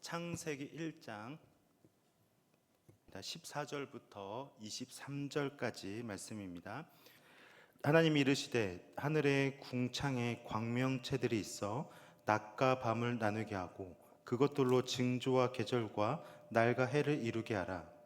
창세기 1장 14절부터 23절까지 말씀입니다. 하나님이 이르시되 하늘의 궁창에 광명체들이 있어 낮과 밤을 나누게 하고 그것들로 징조와 계절과 날과 해를 이루게 하라.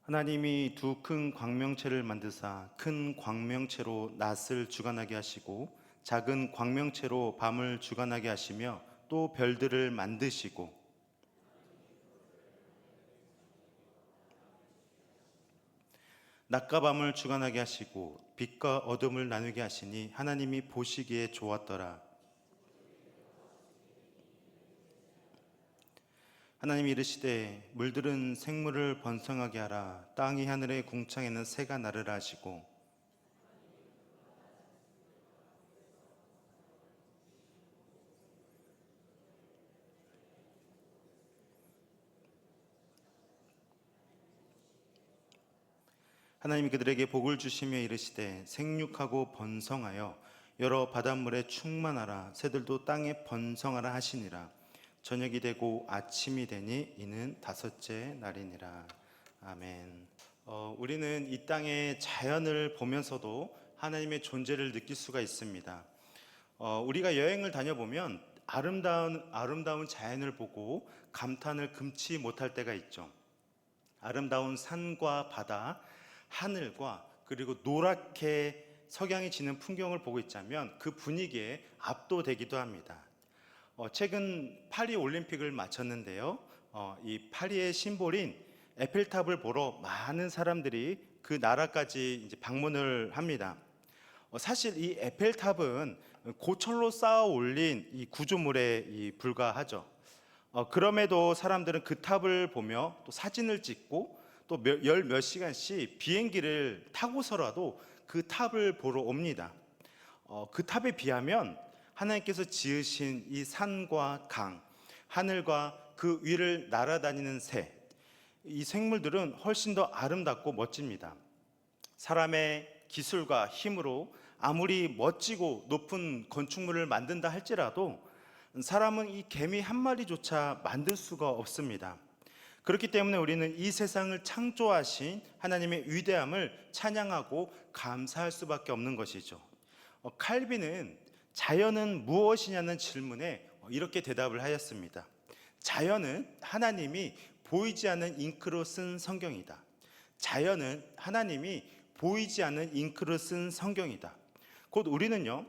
하나님이 두 큰 광명체를 만드사 큰 광명체로 낮을 주관하게 하시고 작은 광명체로 밤을 주관하게 하시며 또 별들을 만드시고 낮과 밤을 주관하게 하시고 빛과 어둠을 나누게 하시니 하나님이 보시기에 좋았더라. 하나님이 이르시되 물들은 생물을 번성하게 하라. 땅이 하늘의 궁창에는 새가 나르라 하시고 하나님이 그들에게 복을 주시며 이르시되 생육하고 번성하여 여러 바닷물에 충만하라. 새들도 땅에 번성하라 하시니라. 저녁이 되고 아침이 되니 이는 다섯째 날이니라. 아멘. 우리는 이 땅의 자연을 보면서도 하나님의 존재를 느낄 수가 있습니다. 우리가 여행을 다녀보면 아름다운 자연을 보고 감탄을 금치 못할 때가 있죠. 아름다운 산과 바다, 하늘과 그리고 노랗게 석양이 지는 풍경을 보고 있자면 그 분위기에 압도되기도 합니다. 최근 파리 올림픽을 마쳤는데요. 이 파리의 심볼인 에펠탑을 보러 많은 사람들이 그 나라까지 이제 방문을 합니다. 사실 이 에펠탑은 고철로 쌓아 올린 이 구조물에 불과하죠. 그럼에도 사람들은 그 탑을 보며 또 사진을 찍고 또 열 몇 시간씩 비행기를 타고서라도 그 탑을 보러 옵니다. 그 탑에 비하면 하나님께서 지으신 이 산과 강, 하늘과 그 위를 날아다니는 새, 이 생물들은 훨씬 더 아름답고 멋집니다. 사람의 기술과 힘으로 아무리 멋지고 높은 건축물을 만든다 할지라도 사람은 이 개미 한 마리조차 만들 수가 없습니다. 그렇기 때문에 우리는 이 세상을 창조하신 하나님의 위대함을 찬양하고 감사할 수밖에 없는 것이죠. 칼빈은 자연은 무엇이냐는 질문에 이렇게 대답을 하였습니다. 자연은 하나님이 보이지 않는 잉크로 쓴 성경이다. 자연은 하나님이 보이지 않는 잉크로 쓴 성경이다. 곧 우리는요,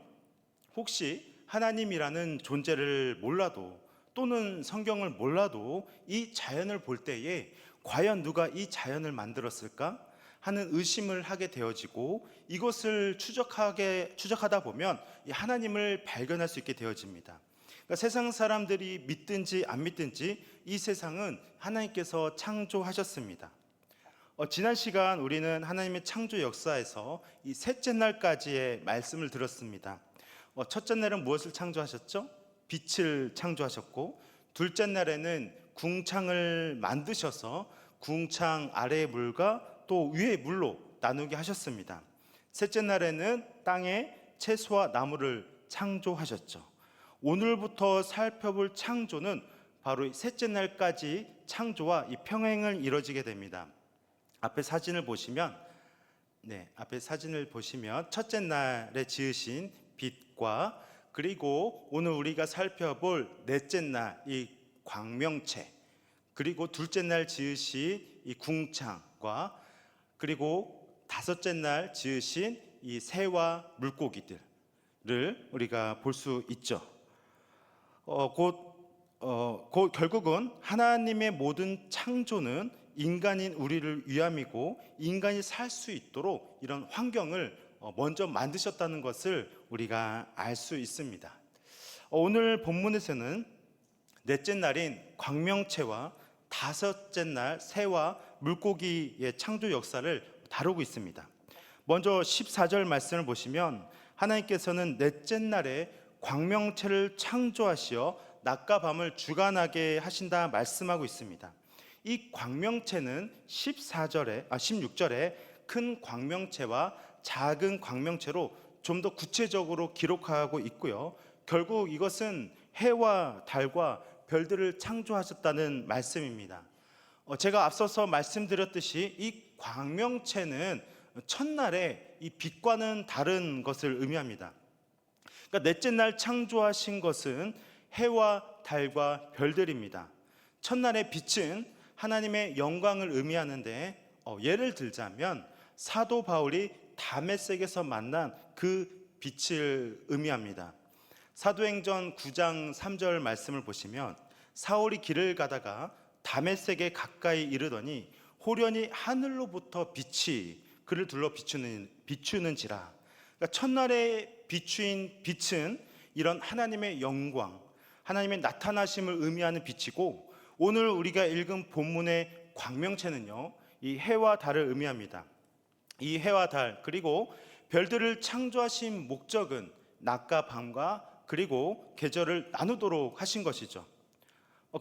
혹시 하나님이라는 존재를 몰라도 또는 성경을 몰라도 이 자연을 볼 때에 과연 누가 이 자연을 만들었을까 하는 의심을 하게 되어지고 이것을 추적하다 보면 하나님을 발견할 수 있게 되어집니다. 그러니까 세상 사람들이 믿든지 안 믿든지 이 세상은 하나님께서 창조하셨습니다. 지난 시간 우리는 하나님의 창조 역사에서 이 셋째 날까지의 말씀을 들었습니다. 첫째 날은 무엇을 창조하셨죠? 빛을 창조하셨고, 둘째 날에는 궁창을 만드셔서 궁창 아래의 물과 또 위의 물로 나누게 하셨습니다. 셋째 날에는 땅에 채소와 나무를 창조하셨죠. 오늘부터 살펴볼 창조는 바로 셋째 날까지 창조와 이 평행을 이루어지게 됩니다. 앞에 사진을 보시면 첫째 날에 지으신 빛과 그리고 오늘 우리가 살펴볼 넷째 날 이 광명체, 그리고 둘째 날 지으신 이 궁창과 그리고 다섯째 날 지으신 이 새와 물고기들을 우리가 볼 수 있죠. 곧 결국은 하나님의 모든 창조는 인간인 우리를 위함이고 인간이 살 수 있도록 이런 환경을 먼저 만드셨다는 것을 우리가 알 수 있습니다. 오늘 본문에서는 넷째 날인 광명체와 다섯째 날 새와 물고기의 창조 역사를 다루고 있습니다. 먼저 14절 말씀을 보시면 하나님께서는 넷째 날에 광명체를 창조하시어 낮과 밤을 주관하게 하신다 말씀하고 있습니다. 이 광명체는 16절에 큰 광명체와 작은 광명체로 좀 더 구체적으로 기록하고 있고요. 결국 이것은 해와 달과 별들을 창조하셨다는 말씀입니다. 제가 앞서서 말씀드렸듯이 이 광명체는 첫날에 이 빛과는 다른 것을 의미합니다. 그러니까 넷째 날 창조하신 것은 해와 달과 별들입니다. 첫날의 빛은 하나님의 영광을 의미하는데 예를 들자면 사도 바울이 다메섹에서 만난 그 빛을 의미합니다. 사도행전 9장 3절 말씀을 보시면 사울이 길을 가다가 다메섹에 가까이 이르더니 호련히 하늘로부터 빛이 그를 둘러 비추는지라. 그러니까 첫날에 비추인 빛은 이런 하나님의 영광, 하나님의 나타나심을 의미하는 빛이고, 오늘 우리가 읽은 본문의 광명체는요, 이 해와 달을 의미합니다. 이 해와 달 그리고 별들을 창조하신 목적은 낮과 밤과 그리고 계절을 나누도록 하신 것이죠.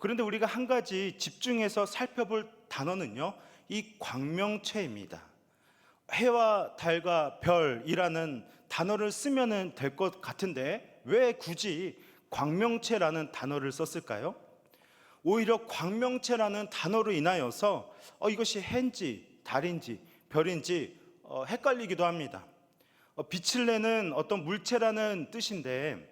그런데 우리가 한 가지 집중해서 살펴볼 단어는요, 이 광명체입니다. 해와 달과 별이라는 단어를 쓰면 될 것 같은데 왜 굳이 광명체라는 단어를 썼을까요? 오히려 광명체라는 단어로 인하여서 이것이 해인지 달인지 별인지 헷갈리기도 합니다. 빛을 내는 어떤 물체라는 뜻인데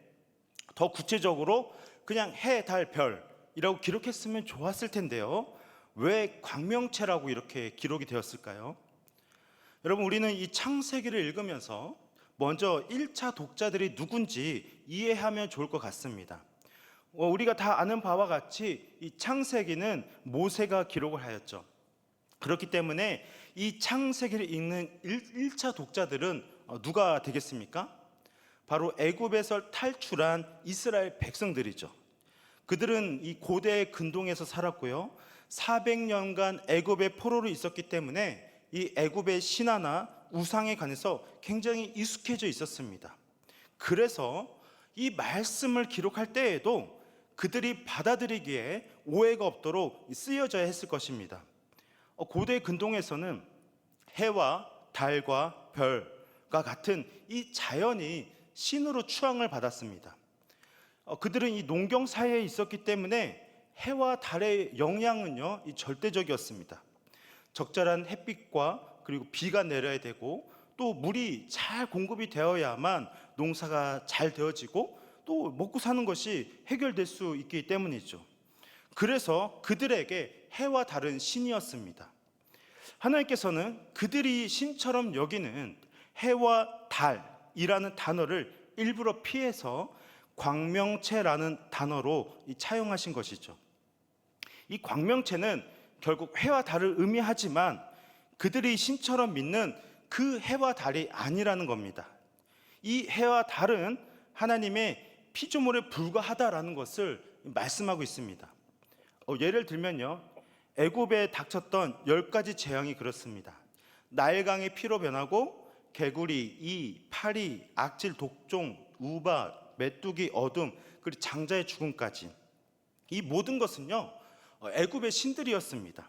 더 구체적으로 그냥 해, 달, 별이라고 기록했으면 좋았을 텐데요. 왜 광명체라고 이렇게 기록이 되었을까요? 여러분, 우리는 이 창세기를 읽으면서 먼저 1차 독자들이 누군지 이해하면 좋을 것 같습니다. 우리가 다 아는 바와 같이 이 창세기는 모세가 기록을 하였죠. 그렇기 때문에 이 창세기를 읽는 1차 독자들은 누가 되겠습니까? 바로 애굽에서 탈출한 이스라엘 백성들이죠. 그들은 이 고대 근동에서 살았고요. 400년간 애굽의 포로로 있었기 때문에 이 애굽의 신화나 우상에 관해서 굉장히 익숙해져 있었습니다. 그래서 이 말씀을 기록할 때에도 그들이 받아들이기에 오해가 없도록 쓰여져야 했을 것입니다. 고대 근동에서는 해와 달과 별과 같은 이 자연이 신으로 추앙을 받았습니다. 그들은 이 농경 사회에 있었기 때문에 해와 달의 영향은요, 절대적이었습니다. 적절한 햇빛과 그리고 비가 내려야 되고 또 물이 잘 공급이 되어야만 농사가 잘 되어지고 또 먹고 사는 것이 해결될 수 있기 때문이죠. 그래서 그들에게 해와 달은 신이었습니다. 하나님께서는 그들이 신처럼 여기는 해와 달이라는 단어를 일부러 피해서 광명체라는 단어로 차용하신 것이죠. 이 광명체는 결국 해와 달을 의미하지만 그들이 신처럼 믿는 그 해와 달이 아니라는 겁니다. 이 해와 달은 하나님의 피조물에 불과하다라는 것을 말씀하고 있습니다. 예를 들면요, 애굽에 닥쳤던 10가지 재앙이 그렇습니다. 나일강이 피로 변하고 개구리, 이, 파리, 악질, 독종, 우박, 메뚜기, 어둠, 그리고 장자의 죽음까지, 이 모든 것은요 애굽의 신들이었습니다.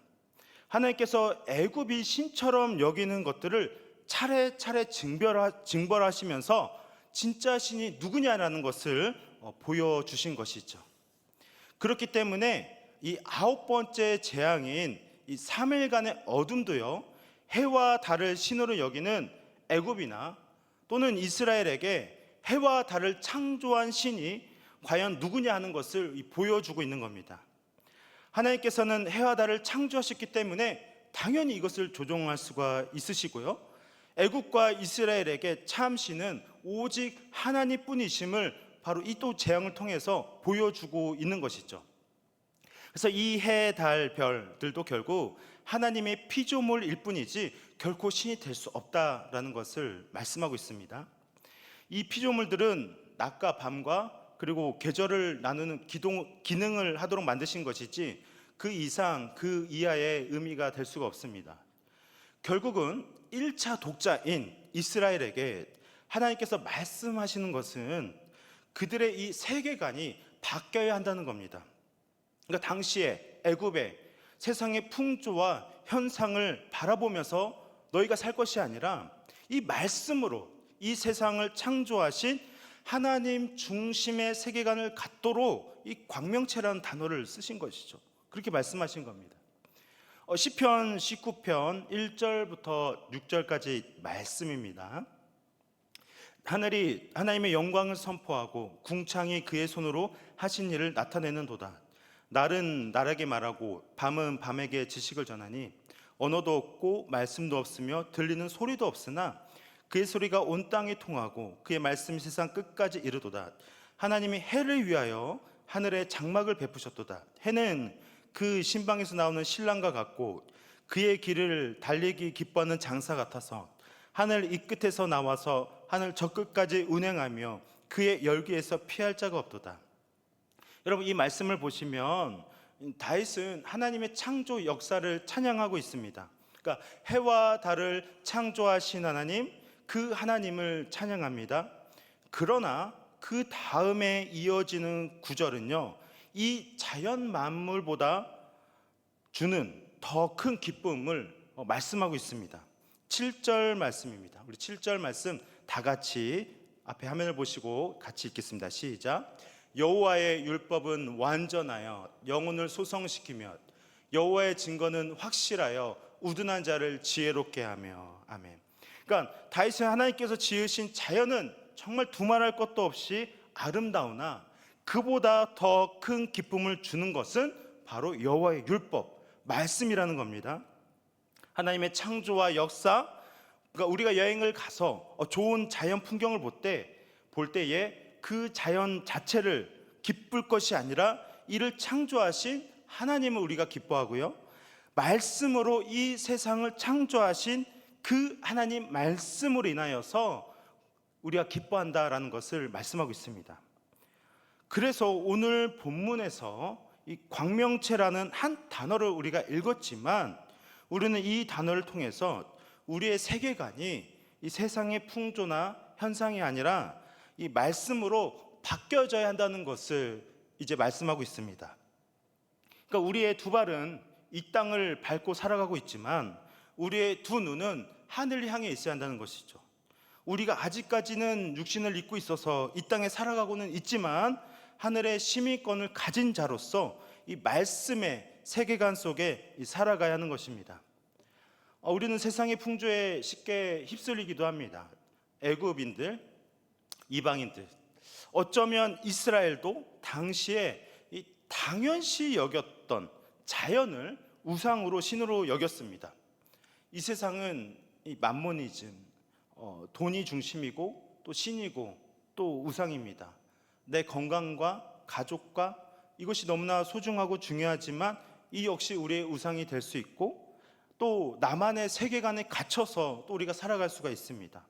하나님께서 애굽이 신처럼 여기는 것들을 차례차례 징벌하시면서 진짜 신이 누구냐라는 것을 보여주신 것이죠. 그렇기 때문에 이 9번째 재앙인 이 3일간의 어둠도요, 해와 달을 신으로 여기는 애굽이나 또는 이스라엘에게 해와 달을 창조한 신이 과연 누구냐 하는 것을 보여주고 있는 겁니다. 하나님께서는 해와 달을 창조하셨기 때문에 당연히 이것을 조종할 수가 있으시고요, 애굽과 이스라엘에게 참 신은 오직 하나님뿐이심을 바로 이 또 재앙을 통해서 보여주고 있는 것이죠. 그래서 이 해, 달, 별들도 결국 하나님의 피조물일 뿐이지 결코 신이 될 수 없다라는 것을 말씀하고 있습니다. 이 피조물들은 낮과 밤과 그리고 계절을 나누는 기능을 하도록 만드신 것이지 그 이상 그 이하의 의미가 될 수가 없습니다. 결국은 1차 독자인 이스라엘에게 하나님께서 말씀하시는 것은 그들의 이 세계관이 바뀌어야 한다는 겁니다. 그러니까 당시에 애굽의 세상의 풍조와 현상을 바라보면서 너희가 살 것이 아니라 이 말씀으로 이 세상을 창조하신 하나님 중심의 세계관을 갖도록 이 광명체라는 단어를 쓰신 것이죠. 그렇게 말씀하신 겁니다. 시편 19편 1절부터 6절까지 말씀입니다. 하늘이 하나님의 영광을 선포하고 궁창이 그의 손으로 하신 일을 나타내는도다. 날은 날에게 말하고 밤은 밤에게 지식을 전하니 언어도 없고 말씀도 없으며 들리는 소리도 없으나 그의 소리가 온 땅에 통하고 그의 말씀이 세상 끝까지 이르도다. 하나님이 해를 위하여 하늘에 장막을 베푸셨도다. 해는 그 신방에서 나오는 신랑과 같고 그의 길을 달리기 기뻐하는 장사 같아서 하늘 이 끝에서 나와서 하늘 저 끝까지 운행하며 그의 열기에서 피할 자가 없도다. 여러분, 이 말씀을 보시면 다윗은 하나님의 창조 역사를 찬양하고 있습니다. 그러니까 해와 달을 창조하신 하나님, 그 하나님을 찬양합니다. 그러나 그 다음에 이어지는 구절은요, 이 자연 만물보다 주는 더 큰 기쁨을 말씀하고 있습니다. 7절 말씀입니다. 우리 7절 말씀 다 같이 앞에 화면을 보시고 같이 읽겠습니다. 시작. 여호와의 율법은 완전하여 영혼을 소성시키며 여호와의 증거는 확실하여 우둔한 자를 지혜롭게 하며. 아멘. 그러니까 다윗은 하나님께서 지으신 자연은 정말 두말할 것도 없이 아름다우나 그보다 더 큰 기쁨을 주는 것은 바로 여호와의 율법, 말씀이라는 겁니다. 하나님의 창조와 역사, 그러니까 우리가 여행을 가서 좋은 자연 풍경을 볼 때에 그 자연 자체를 기쁠 것이 아니라 이를 창조하신 하나님을 우리가 기뻐하고요, 말씀으로 이 세상을 창조하신 그 하나님 말씀으로 인하여서 우리가 기뻐한다라는 것을 말씀하고 있습니다. 그래서 오늘 본문에서 이 광명체라는 한 단어를 우리가 읽었지만 우리는 이 단어를 통해서 우리의 세계관이 이 세상의 풍조나 현상이 아니라 이 말씀으로 바뀌어져야 한다는 것을 이제 말씀하고 있습니다. 그러니까 우리의 두 발은 이 땅을 밟고 살아가고 있지만 우리의 두 눈은 하늘을 향해 있어야 한다는 것이죠. 우리가 아직까지는 육신을 입고 있어서 이 땅에 살아가고는 있지만 하늘의 시민권을 가진 자로서 이 말씀의 세계관 속에 살아가야 하는 것입니다. 우리는 세상의 풍조에 쉽게 휩쓸리기도 합니다. 애굽인들, 이방인들, 어쩌면 이스라엘도 당시에 이 당연시 여겼던 자연을 우상으로 신으로 여겼습니다. 이 세상은 이 만모니즘, 돈이 중심이고 또 신이고 또 우상입니다. 내 건강과 가족과 이것이 너무나 소중하고 중요하지만 이 역시 우리의 우상이 될 수 있고 또 나만의 세계관에 갇혀서 또 우리가 살아갈 수가 있습니다.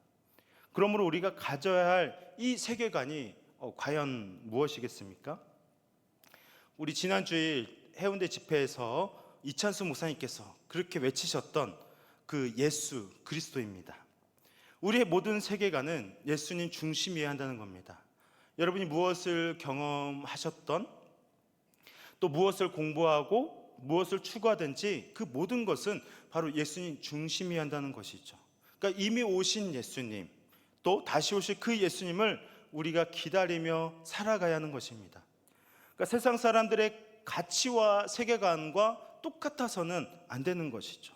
그러므로 우리가 가져야 할 이 세계관이 과연 무엇이겠습니까? 우리 지난 주일 해운대 집회에서 이찬수 목사님께서 그렇게 외치셨던 그 예수 그리스도입니다. 우리의 모든 세계관은 예수님 중심이어야 한다는 겁니다. 여러분이 무엇을 경험하셨던 또 무엇을 공부하고 무엇을 추구하든지 그 모든 것은 바로 예수님 중심이어야 한다는 것이죠. 그러니까 이미 오신 예수님, 또 다시 오실 그 예수님을 우리가 기다리며 살아가야 하는 것입니다. 그러니까 세상 사람들의 가치와 세계관과 똑같아서는 안 되는 것이죠.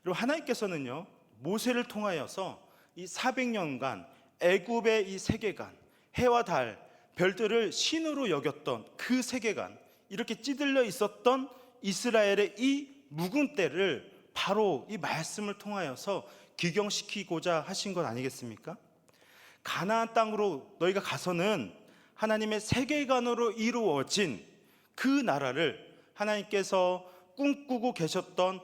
그리고 하나님께서는요, 모세를 통하여서 이 400년간 애굽의 이 세계관, 해와 달, 별들을 신으로 여겼던 그 세계관, 이렇게 찌들려 있었던 이스라엘의 이 묵은 때를 바로 이 말씀을 통하여서 기경시키고자 하신 것 아니겠습니까? 가나안 땅으로 너희가 가서는 하나님의 세계관으로 이루어진 그 나라를 하나님께서 꿈꾸고 계셨던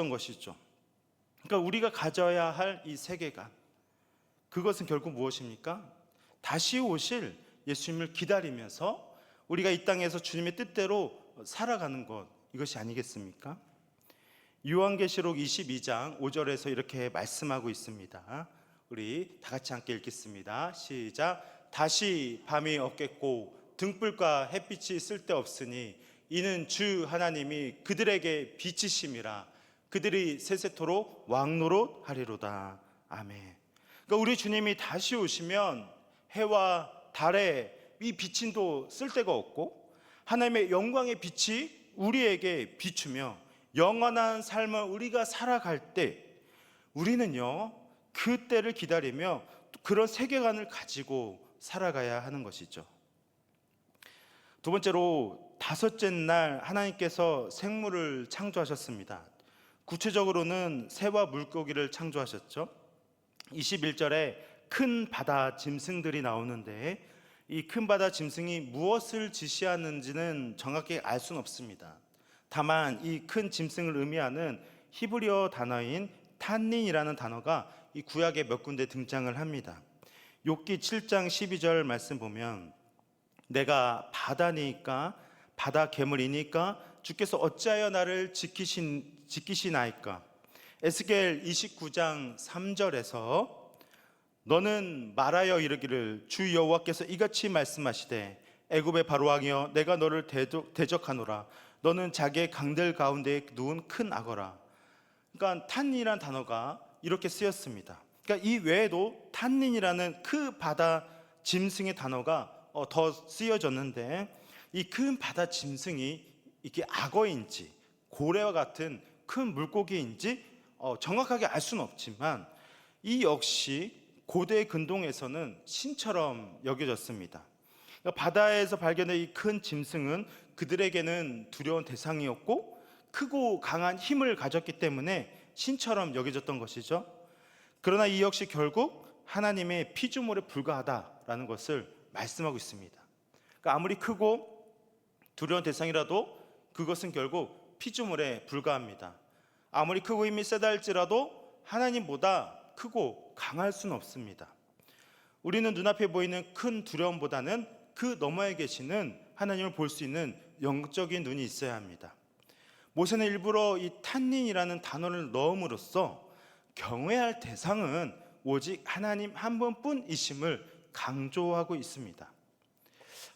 것이죠. 그러니까 우리가 가져야 할 이 세계관, 그것은 결국 무엇입니까? 다시 오실 예수님을 기다리면서 우리가 이 땅에서 주님의 뜻대로 살아가는 것, 이것이 아니겠습니까? 요한계시록 22장 5절에서 이렇게 말씀하고 있습니다. 우리 다 같이 함께 읽겠습니다. 시작. 다시 밤이 없겠고 등불과 햇빛이 쓸데없으니 이는 주 하나님이 그들에게 빛이심이라. 그들이 세세토록 왕노릇 하리로다. 아멘. 그러니까 우리 주님이 다시 오시면 해와 달의 이 비침도 쓸데가 없고 하나님의 영광의 빛이 우리에게 비추며 영원한 삶을 우리가 살아갈 때 우리는요 그 때를 기다리며 그런 세계관을 가지고 살아가야 하는 것이죠. 두 번째로 다섯째 날 하나님께서 생물을 창조하셨습니다. 구체적으로는 새와 물고기를 창조하셨죠. 21절에 큰 바다 짐승들이 나오는데 이 큰 바다 짐승이 무엇을 지시하는지는 정확히 알 수는 없습니다. 다만 이 큰 짐승을 의미하는 히브리어 단어인 탄닌이라는 단어가 이 구약에 몇 군데 등장을 합니다. 욥기 7장 12절 말씀 보면 내가 바다니까 바다 괴물이니까 주께서 어찌하여 나를 지키시나이까. 에스겔 29장 3절에서 너는 말하여 이르기를 주 여호와께서 이같이 말씀하시되 애굽의 바로왕이여 내가 너를 대적하노라. 너는 자기의 강들 가운데에 누운 큰 악어라. 그러니까 탄닌이라는 단어가 이렇게 쓰였습니다. 그러니까 이 외에도 탄닌이라는 그 바다 짐승의 단어가 더 쓰여졌는데 이 큰 바다 짐승이 이게 악어인지 고래와 같은 큰 물고기인지 정확하게 알 수는 없지만 이 역시 고대 근동에서는 신처럼 여겨졌습니다. 그러니까 바다에서 발견된 이 큰 짐승은 그들에게는 두려운 대상이었고 크고 강한 힘을 가졌기 때문에 신처럼 여겨졌던 것이죠. 그러나 이 역시 결국 하나님의 피조물에 불과하다라는 것을 말씀하고 있습니다. 그러니까 아무리 크고 두려운 대상이라도 그것은 결국 피조물에 불과합니다. 아무리 크고 힘이 세다 할지라도 하나님보다 크고 강할 수는 없습니다. 우리는 눈앞에 보이는 큰 두려움보다는 그 너머에 계시는 하나님을 볼 수 있는 영적인 눈이 있어야 합니다. 모세는 일부러 이 탄닌이라는 단어를 넣음으로써 경외할 대상은 오직 하나님 한 분뿐이심을 강조하고 있습니다.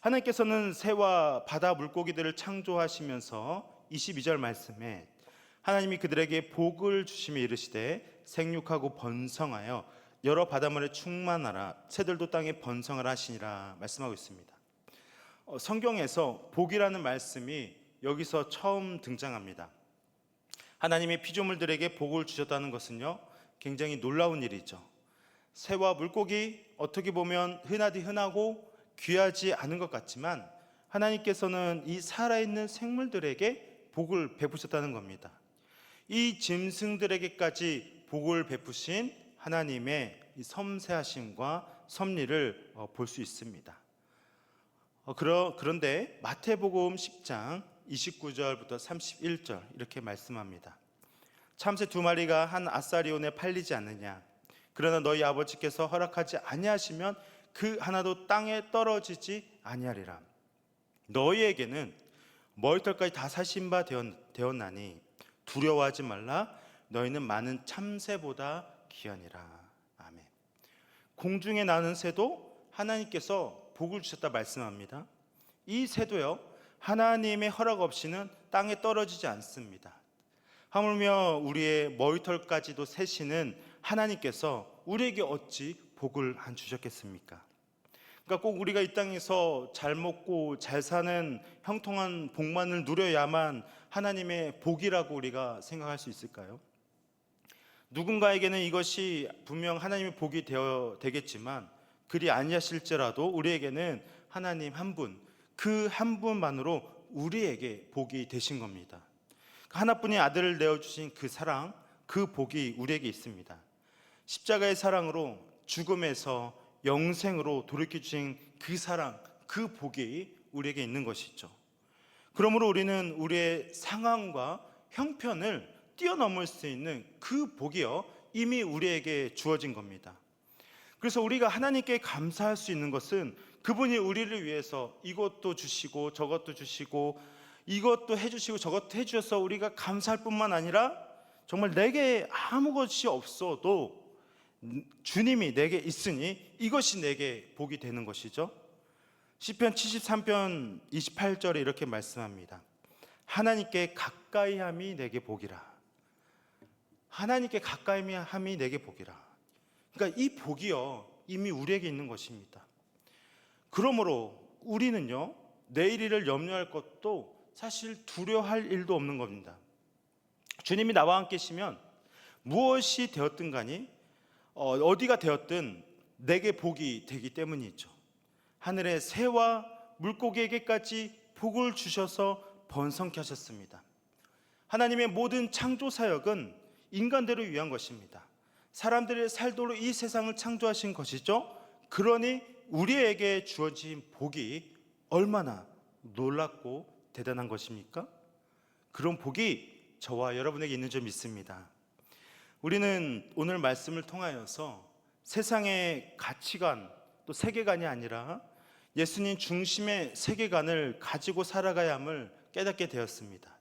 하나님께서는 새와 바다 물고기들을 창조하시면서 22절 말씀에 하나님이 그들에게 복을 주시며 이르시되 생육하고 번성하여 여러 바닷물에 충만하라 새들도 땅에 번성하라 하시니라 말씀하고 있습니다. 성경에서 복이라는 말씀이 여기서 처음 등장합니다. 하나님이 피조물들에게 복을 주셨다는 것은요 굉장히 놀라운 일이죠. 새와 물고기 어떻게 보면 흔하디 흔하고 귀하지 않은 것 같지만 하나님께서는 이 살아있는 생물들에게 복을 베푸셨다는 겁니다. 이 짐승들에게까지 복을 베푸신 하나님의 이 섬세하심과 섭리를 볼 수 있습니다. 그런데 마태복음 10장 29절부터 31절 이렇게 말씀합니다. 참새 두 마리가 한 아사리온에 팔리지 않느냐. 그러나 너희 아버지께서 허락하지 아니하시면 그 하나도 땅에 떨어지지 아니하리라. 너희에게는 머리털까지 다 사신 바 되었나니 두려워하지 말라. 너희는 많은 참새보다 귀하니라. 아멘. 공중에 나는 새도 하나님께서 복을 주셨다 말씀합니다. 이 새도요 하나님의 허락 없이는 땅에 떨어지지 않습니다. 하물며 우리의 머리털까지도 세시는 하나님께서 우리에게 어찌 복을 안 주셨겠습니까? 그러니까 꼭 우리가 이 땅에서 잘 먹고 잘 사는 형통한 복만을 누려야만 하나님의 복이라고 우리가 생각할 수 있을까요? 누군가에게는 이것이 분명 하나님의 복이 되겠지만 그리 아니하실지라도 우리에게는 하나님 한 분, 그 한 분만으로 우리에게 복이 되신 겁니다. 하나뿐인 아들을 내어주신 그 사랑, 그 복이 우리에게 있습니다. 십자가의 사랑으로 죽음에서 영생으로 돌이켜주신 그 사랑, 그 복이 우리에게 있는 것이죠. 그러므로 우리는 우리의 상황과 형편을 뛰어넘을 수 있는 그 복이요 이미 우리에게 주어진 겁니다. 그래서 우리가 하나님께 감사할 수 있는 것은 그분이 우리를 위해서 이것도 주시고 저것도 주시고 이것도 해주시고 저것도 해주셔서 우리가 감사할 뿐만 아니라 정말 내게 아무것이 없어도 주님이 내게 있으니 이것이 내게 복이 되는 것이죠. 시편 73편 28절에 이렇게 말씀합니다. 하나님께 가까이함이 내게 복이라. 하나님께 가까이 함이 내게 복이라. 그러니까 이 복이요, 이미 우리에게 있는 것입니다. 그러므로 우리는요, 내일을 염려할 것도 사실 두려워할 일도 없는 겁니다. 주님이 나와 함께 계시면 무엇이 되었든 간에 어디가 되었든 내게 복이 되기 때문이죠. 하늘의 새와 물고기에게까지 복을 주셔서 번성케 하셨습니다. 하나님의 모든 창조 사역은 인간들을 위한 것입니다. 사람들의 살도록 이 세상을 창조하신 것이죠. 그러니 우리에게 주어진 복이 얼마나 놀랍고 대단한 것입니까? 그런 복이 저와 여러분에게 있는 줄 믿습니다. 우리는 오늘 말씀을 통하여서 세상의 가치관 또 세계관이 아니라 예수님 중심의 세계관을 가지고 살아가야 함을 깨닫게 되었습니다.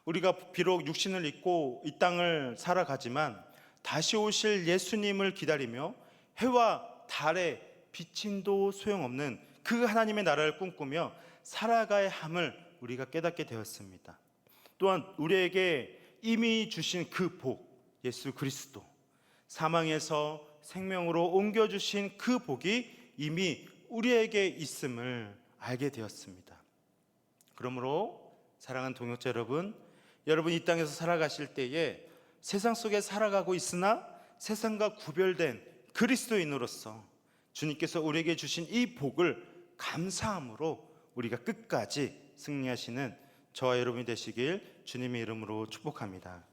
우리가 비록 육신을 입고 이 땅을 살아가지만 다시 오실 예수님을 기다리며 해와 달에 비친도 소용없는 그 하나님의 나라를 꿈꾸며 살아가야 함을 우리가 깨닫게 되었습니다. 또한 우리에게 이미 주신 그 복, 예수 그리스도, 사망에서 생명으로 옮겨주신 그 복이 이미 우리에게 있음을 알게 되었습니다. 그러므로 사랑하는 동역자 여러분, 여러분 이 땅에서 살아가실 때에 세상 속에 살아가고 있으나 세상과 구별된 그리스도인으로서 주님께서 우리에게 주신 이 복을 감사함으로 우리가 끝까지 승리하시는 저와 여러분이 되시길 주님의 이름으로 축복합니다.